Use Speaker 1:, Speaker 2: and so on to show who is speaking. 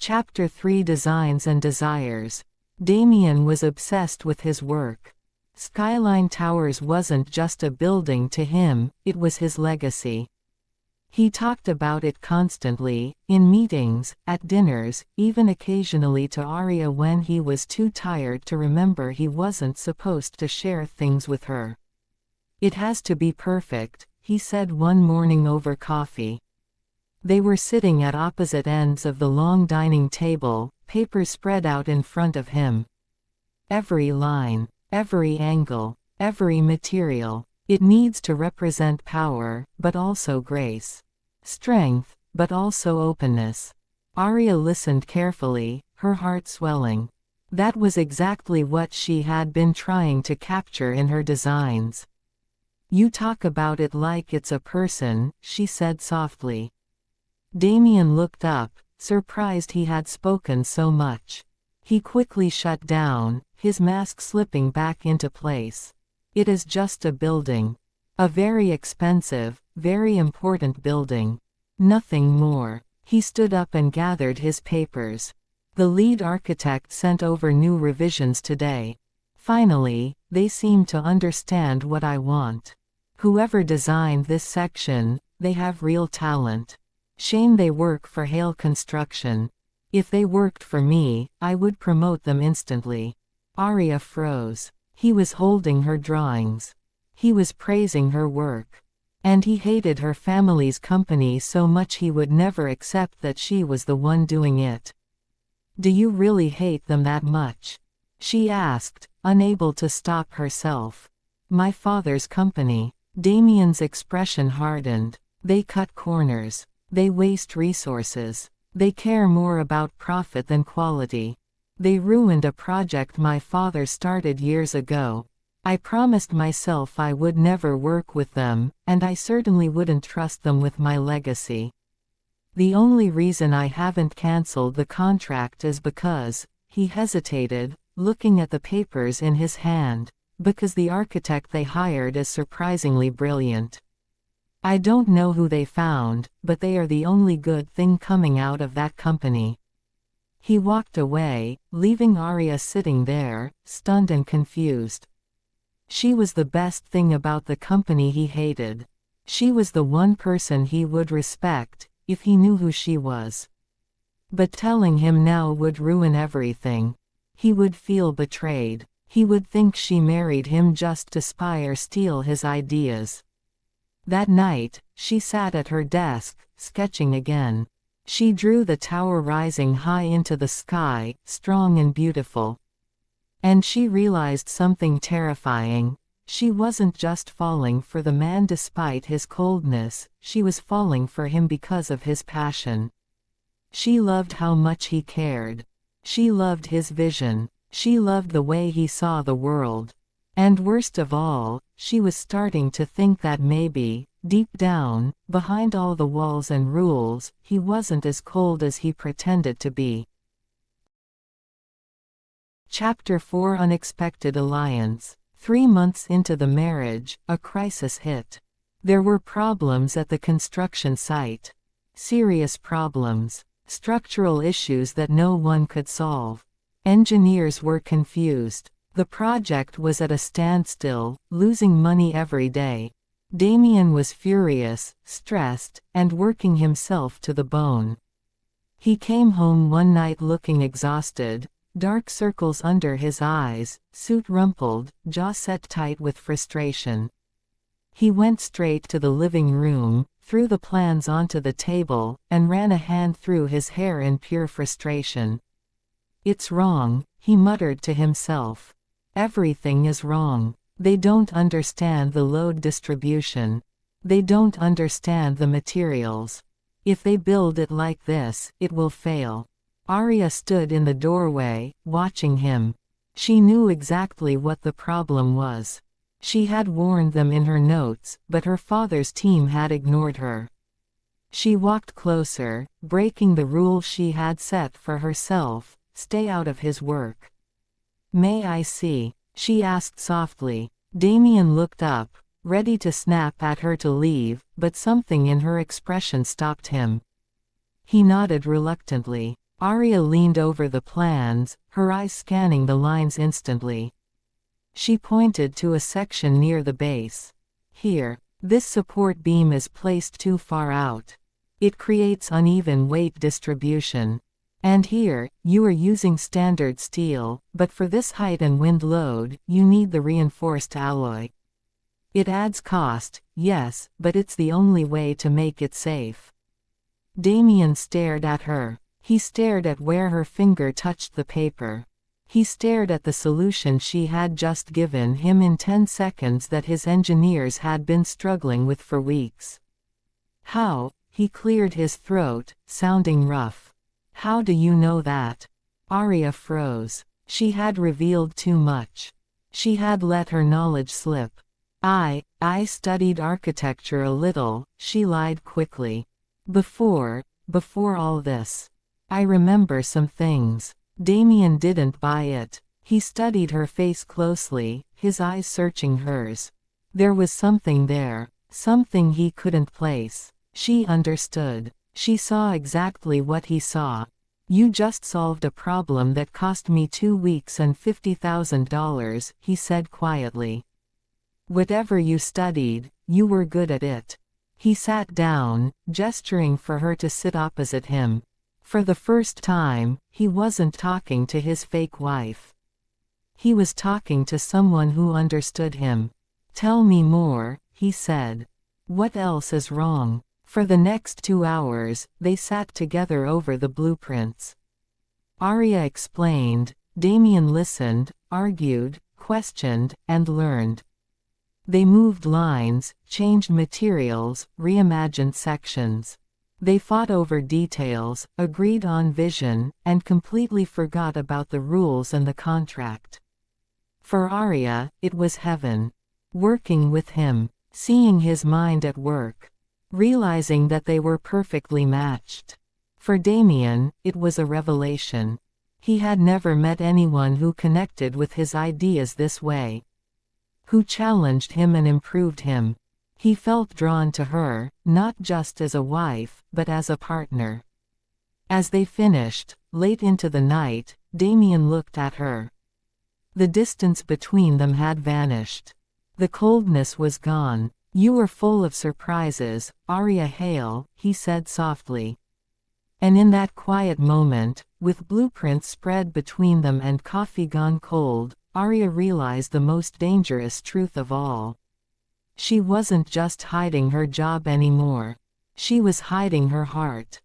Speaker 1: Chapter 3 Designs and Desires. Damian was obsessed with his work. Skyline Towers wasn't just a building to him, it was his legacy. He talked about it constantly, in meetings, at dinners, even occasionally to Aria when he was too tired to remember he wasn't supposed to share things with her. "It has to be perfect," he said one morning over coffee. They were sitting at opposite ends of the long dining table, papers spread out in front of him. Every line, every angle, every material. It needs to represent power, but also grace. Strength, but also openness. Aria listened carefully, her heart swelling. That was exactly what she had been trying to capture in her designs. "You talk about it like it's a person," she said softly. Damian looked up, surprised he had spoken so much. He quickly shut down, his mask slipping back into place. "It is just a building. A very expensive, very important building. Nothing more." He stood up and gathered his papers. "The lead architect sent over new revisions today. Finally, they seem to understand what I want. Whoever designed this section, they have real talent. Shame they work for Hale Construction. If they worked for me, I would promote them instantly." Aria froze. He was holding her drawings. He was praising her work. And he hated her family's company so much he would never accept that she was the one doing it. "Do you really hate them that much?" she asked, unable to stop herself. "My father's company." Damian's expression hardened. "They cut corners. They waste resources. They care more about profit than quality. They ruined a project my father started years ago. I promised myself I would never work with them, and I certainly wouldn't trust them with my legacy. The only reason I haven't cancelled the contract is because," he hesitated, looking at the papers in his hand, "because the architect they hired is surprisingly brilliant. I don't know who they found, but they are the only good thing coming out of that company." He walked away, leaving Aria sitting there, stunned and confused. She was the best thing about the company he hated. She was the one person he would respect, if he knew who she was. But telling him now would ruin everything. He would feel betrayed. He would think she married him just to spy or steal his ideas. That night, she sat at her desk, sketching again. She drew the tower rising high into the sky, strong and beautiful. And she realized something terrifying. She wasn't just falling for the man despite his coldness, she was falling for him because of his passion. She loved how much he cared. She loved his vision. She loved the way he saw the world. And worst of all, she was starting to think that maybe, deep down, behind all the walls and rules, he wasn't as cold as he pretended to be. Chapter 4 Unexpected Alliance. 3 months into the marriage, a crisis hit. There were problems at the construction site. Serious problems. Structural issues that no one could solve. Engineers were confused. The project was at a standstill, losing money every day. Damian was furious, stressed, and working himself to the bone. He came home one night looking exhausted, dark circles under his eyes, suit rumpled, jaw set tight with frustration. He went straight to the living room, threw the plans onto the table, and ran a hand through his hair in pure frustration. "It's wrong," he muttered to himself. "Everything is wrong. They don't understand the load distribution. They don't understand the materials. If they build it like this, it will fail." Aria stood in the doorway, watching him. She knew exactly what the problem was. She had warned them in her notes, but her father's team had ignored her. She walked closer, breaking the rule she had set for herself: stay out of his work. "May I see?" she asked softly. Damian looked up, ready to snap at her to leave, but something in her expression stopped him. He nodded reluctantly. Aria leaned over the plans, her eyes scanning the lines instantly. She pointed to a section near the base. Here, this support beam is placed too far out. It creates uneven weight distribution. And here, you are using standard steel, but for this height and wind load, you need the reinforced alloy. It adds cost, yes, but it's the only way to make it safe. Damian stared at her. He stared at where her finger touched the paper. He stared at the solution she had just given him in 10 seconds that his engineers had been struggling with for weeks. How? He cleared his throat, sounding rough. How do you know that? Aria froze. She had revealed too much. She had let her knowledge slip. I studied architecture a little, she lied quickly. Before all this. I remember some things. Damian didn't buy it. He studied her face closely, his eyes searching hers. There was something there, something he couldn't place. She understood. She saw exactly what he saw. You just solved a problem that cost me 2 weeks and $50,000, he said quietly. Whatever you studied, you were good at it. He sat down, gesturing for her to sit opposite him. For the first time, he wasn't talking to his fake wife. He was talking to someone who understood him. Tell me more, he said. What else is wrong? For the next 2 hours, they sat together over the blueprints. Aria explained, Damian listened, argued, questioned, and learned. They moved lines, changed materials, reimagined sections. They fought over details, agreed on vision, and completely forgot about the rules and the contract. For Aria, it was heaven. Working with him, seeing his mind at work, realizing that they were perfectly matched. For Damian, it was a revelation. He had never met anyone who connected with his ideas this way. Who challenged him and improved him. He felt drawn to her, not just as a wife, but as a partner. As they finished, late into the night, Damian looked at her. The distance between them had vanished. The coldness was gone. You were full of surprises, Aria Hale, he said softly. And in that quiet moment, with blueprints spread between them and coffee gone cold, Aria realized the most dangerous truth of all. She wasn't just hiding her job anymore. She was hiding her heart.